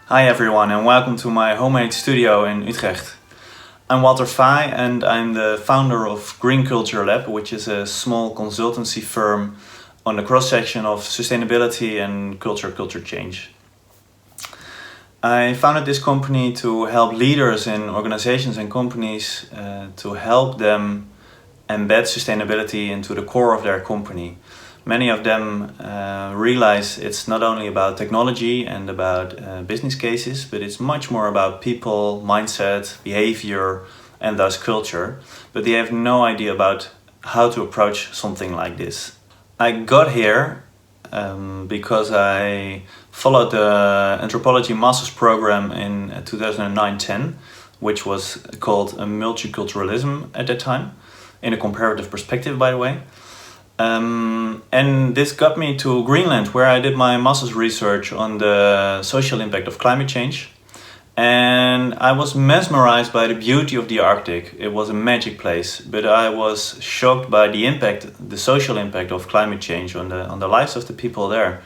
Hi everyone and welcome to my homemade studio in Utrecht. I'm Walter Faaij and I'm the founder of Green Culture Lab, which is a small consultancy firm on the cross-section of sustainability and culture change. I founded this company to help leaders in organizations and companies to help them embed sustainability into the core of their company. Many of them realize it's not only about technology and about business cases, but it's much more about people, mindset, behavior, and thus culture. But they have no idea about how to approach something like this. I got here because I followed the anthropology master's program in 2009-10, which was called multiculturalism at that time, in a comparative perspective, by the way. And this got me to Greenland, where I did my master's research on the social impact of climate change. And I was mesmerized by the beauty of the Arctic. It was a magic place, but I was shocked by the social impact of climate change on the lives of the people there.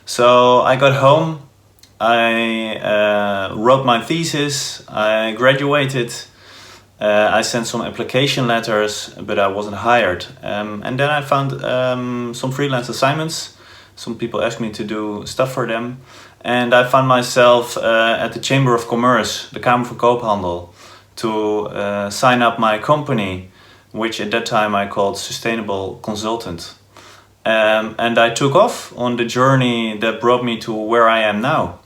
So I got home, I wrote my thesis, I graduated. I sent some application letters, but I wasn't hired. And then I found some freelance assignments. Some people asked me to do stuff for them. And I found myself at the Chamber of Commerce, the Kamer van Koophandel, to sign up my company, which at that time I called Sustainable Consultant. And I took off on the journey that brought me to where I am now.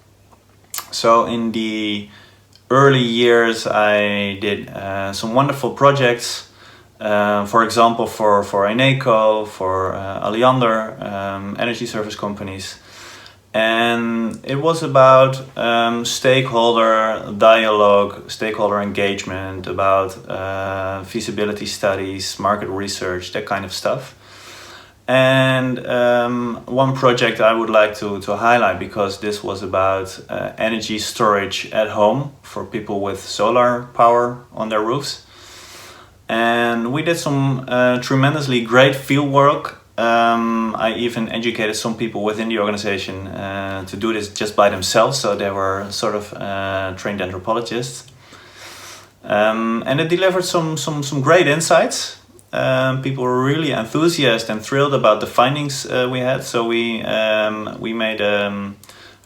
So in the early years I did some wonderful projects, for example for Eneco, for Alliander, energy service companies. And it was about stakeholder dialogue, stakeholder engagement, about feasibility studies, market research, that kind of stuff. And one project I would like to highlight, because this was about energy storage at home for people with solar power on their roofs. And we did some tremendously great field work. I even educated some people within the organization to do this just by themselves, so they were sort of trained anthropologists. And it delivered some great insights. People were really enthusiastic and thrilled about the findings we had. So we made a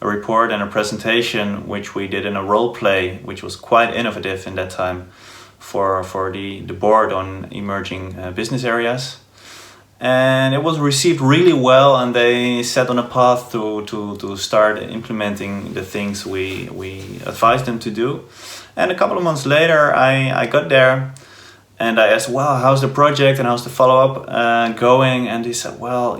report and a presentation, which we did in a role play, which was quite innovative in that time for the board on emerging business areas. And it was received really well, and they set on a path to start implementing the things we advised them to do. And a couple of months later, I got there. And I asked, well, how's the project and how's the follow-up going? And he said, well,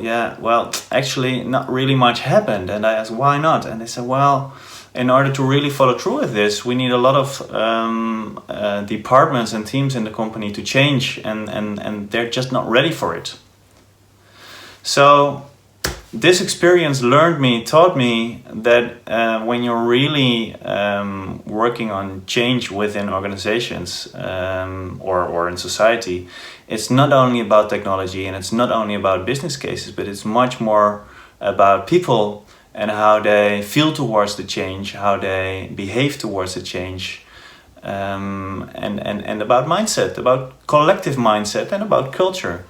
actually not really much happened. And I asked, why not? And they said, well, in order to really follow through with this, we need a lot of departments and teams in the company to change, and they're just not ready for it. So this experience taught me that when you're really working on change within organizations or in society, it's not only about technology and it's not only about business cases, but it's much more about people and how they feel towards the change, how they behave towards the change, and about mindset, about collective mindset, and about culture.